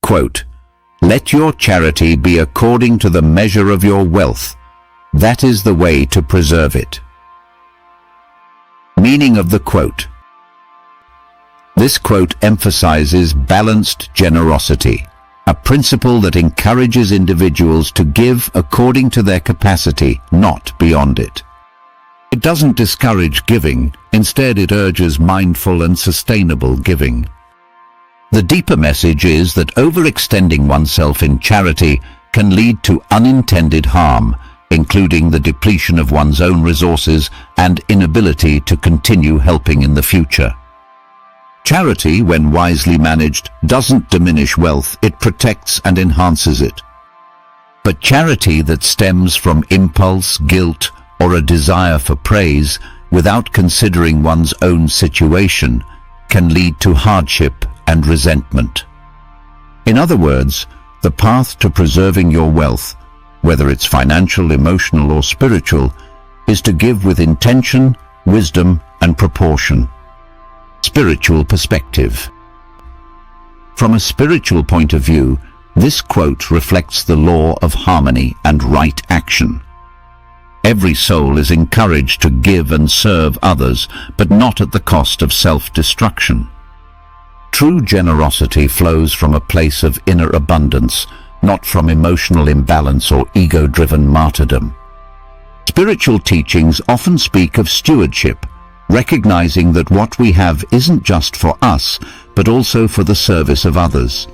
Quote, "Let your charity be according to the measure of your wealth. That is the way to preserve it." Meaning of the quote. This quote emphasizes balanced generosity, a principle that encourages individuals to give according to their capacity, not beyond it. It doesn't discourage giving, instead it urges mindful and sustainable giving. The deeper message is that overextending oneself in charity can lead to unintended harm, including the depletion of one's own resources and inability to continue helping in the future. Charity, when wisely managed, doesn't diminish wealth, it protects and enhances it. But charity that stems from impulse, guilt, or a desire for praise, without considering one's own situation, can lead to hardship and resentment. In other words, the path to preserving your wealth, whether it's financial, emotional, or spiritual, is to give with intention, wisdom, and proportion. Spiritual perspective. From a spiritual point of view, this quote reflects the law of harmony and right action. Every soul is encouraged to give and serve others, but not at the cost of self-destruction. True generosity flows from a place of inner abundance, not from emotional imbalance or ego-driven martyrdom. Spiritual teachings often speak of stewardship, recognizing that what we have isn't just for us, but also for the service of others.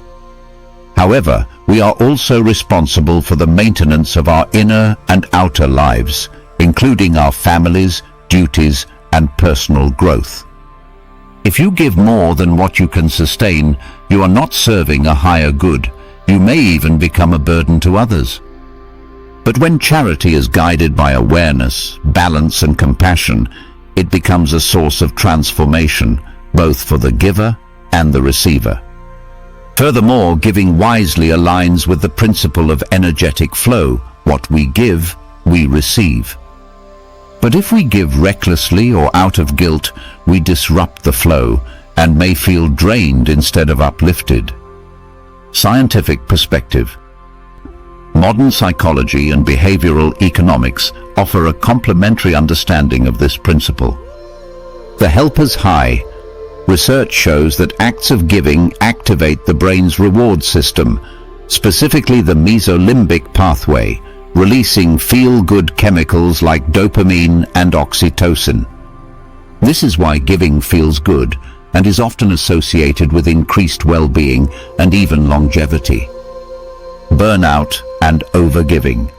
However, we are also responsible for the maintenance of our inner and outer lives, including our families, duties, and personal growth. If you give more than what you can sustain, you are not serving a higher good. You may even become a burden to others. But when charity is guided by awareness, balance, and compassion, it becomes a source of transformation, both for the giver and the receiver. Furthermore, giving wisely aligns with the principle of energetic flow. What we give, we receive. But if we give recklessly or out of guilt, we disrupt the flow and may feel drained instead of uplifted. Scientific perspective. Modern psychology and behavioral economics offer a complementary understanding of this principle. The helper's high. Research shows that acts of giving activate the brain's reward system, specifically the mesolimbic pathway, releasing feel-good chemicals like dopamine and oxytocin. This is why giving feels good and is often associated with increased well-being and even longevity. Burnout and overgiving.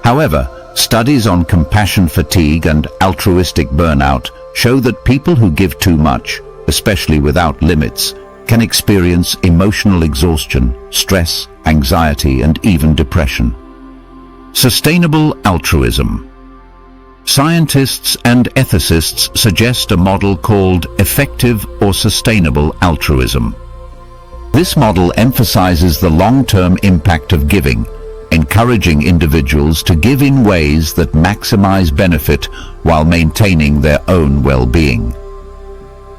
However, studies on compassion fatigue and altruistic burnout show that people who give too much, especially without limits, can experience emotional exhaustion, stress, anxiety, and even depression. Sustainable altruism. Scientists and ethicists suggest a model called effective or sustainable altruism. This model emphasizes the long-term impact of giving, encouraging individuals to give in ways that maximize benefit while maintaining their own well-being.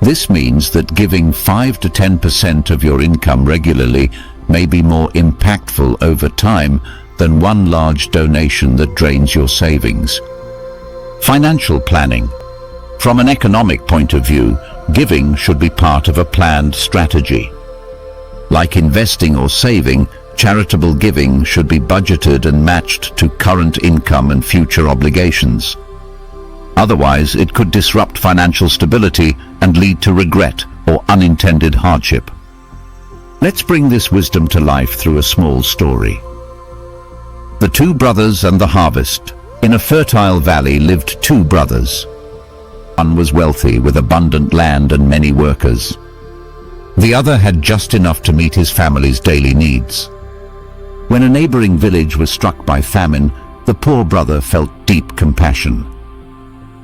This means that giving 5 to 10% of your income regularly may be more impactful over time than one large donation that drains your savings. Financial planning. From an economic point of view, giving should be part of a planned strategy. Like investing or saving, charitable giving should be budgeted and matched to current income and future obligations. Otherwise, it could disrupt financial stability and lead to regret or unintended hardship. Let's bring this wisdom to life through a small story. The Two Brothers and the Harvest. In a fertile valley lived two brothers. One was wealthy with abundant land and many workers. The other had just enough to meet his family's daily needs. When a neighboring village was struck by famine, the poor brother felt deep compassion.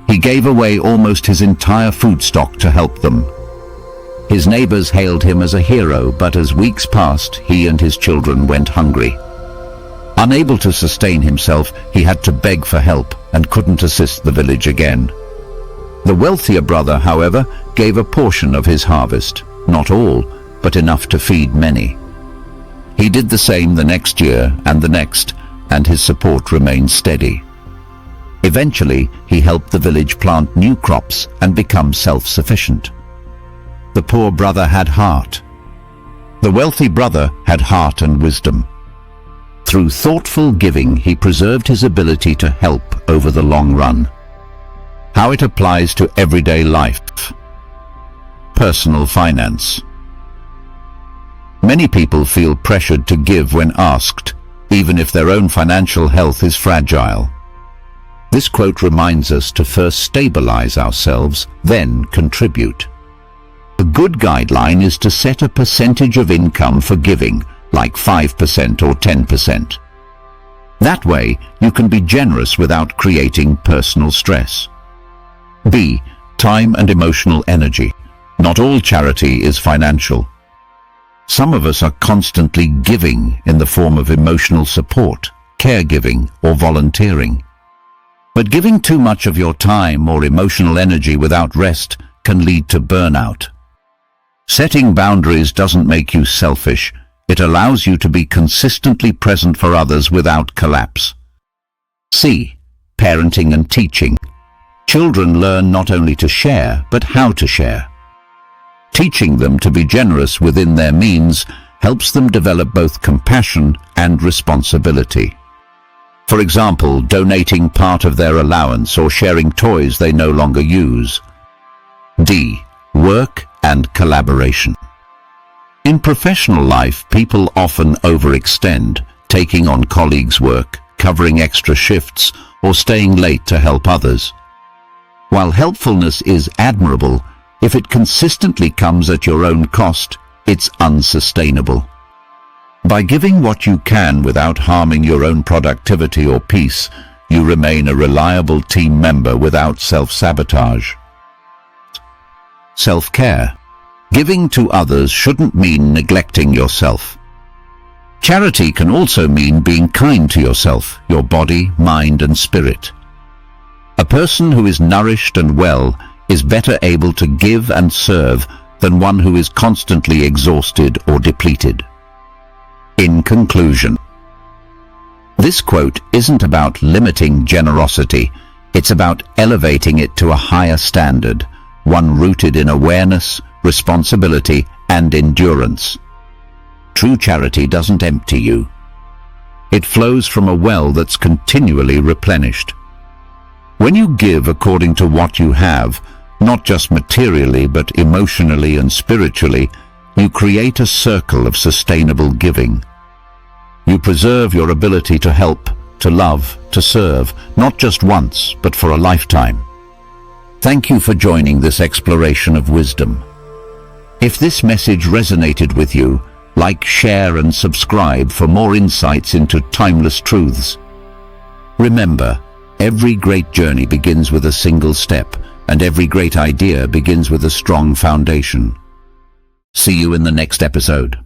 He gave away almost his entire food stock to help them. His neighbors hailed him as a hero, but as weeks passed, he and his children went hungry. Unable to sustain himself, he had to beg for help and couldn't assist the village again. The wealthier brother, however, gave a portion of his harvest, not all, but enough to feed many. He did the same the next year and the next, and his support remained steady. Eventually, he helped the village plant new crops and become self-sufficient. The poor brother had heart. The wealthy brother had heart and wisdom. Through thoughtful giving, he preserved his ability to help over the long run. How it applies to everyday life. Personal finance. Many people feel pressured to give when asked, even if their own financial health is fragile. This quote reminds us to first stabilize ourselves, then contribute. A good guideline is to set a percentage of income for giving, like 5% or 10%. That way, you can be generous without creating personal stress. B. Time and emotional energy. Not all charity is financial. Some of us are constantly giving in the form of emotional support, caregiving, or volunteering. But giving too much of your time or emotional energy without rest can lead to burnout. Setting boundaries doesn't make you selfish. It allows you to be consistently present for others without collapse. C. Parenting and teaching. Children learn not only to share, but how to share. Teaching them to be generous within their means helps them develop both compassion and responsibility. For example, donating part of their allowance or sharing toys they no longer use. D. Work and collaboration. In professional life, people often overextend, taking on colleagues' work, covering extra shifts, or staying late to help others. While helpfulness is admirable, if it consistently comes at your own cost, it's unsustainable. By giving what you can without harming your own productivity or peace, you remain a reliable team member without self-sabotage. Self-care. Giving to others shouldn't mean neglecting yourself. Charity can also mean being kind to yourself, your body, mind, and spirit. A person who is nourished and well is better able to give and serve than one who is constantly exhausted or depleted. In conclusion, this quote isn't about limiting generosity, it's about elevating it to a higher standard, one rooted in awareness, responsibility, and endurance. True charity doesn't empty you. It flows from a well that's continually replenished. When you give according to what you have, not just materially but emotionally and spiritually, you create a circle of sustainable giving. You preserve your ability to help, to love, to serve, not just once, but for a lifetime. Thank you for joining this exploration of wisdom. If this message resonated with you, like, share, and subscribe for more insights into timeless truths. Remember, every great journey begins with a single step, and every great idea begins with a strong foundation. See you in the next episode.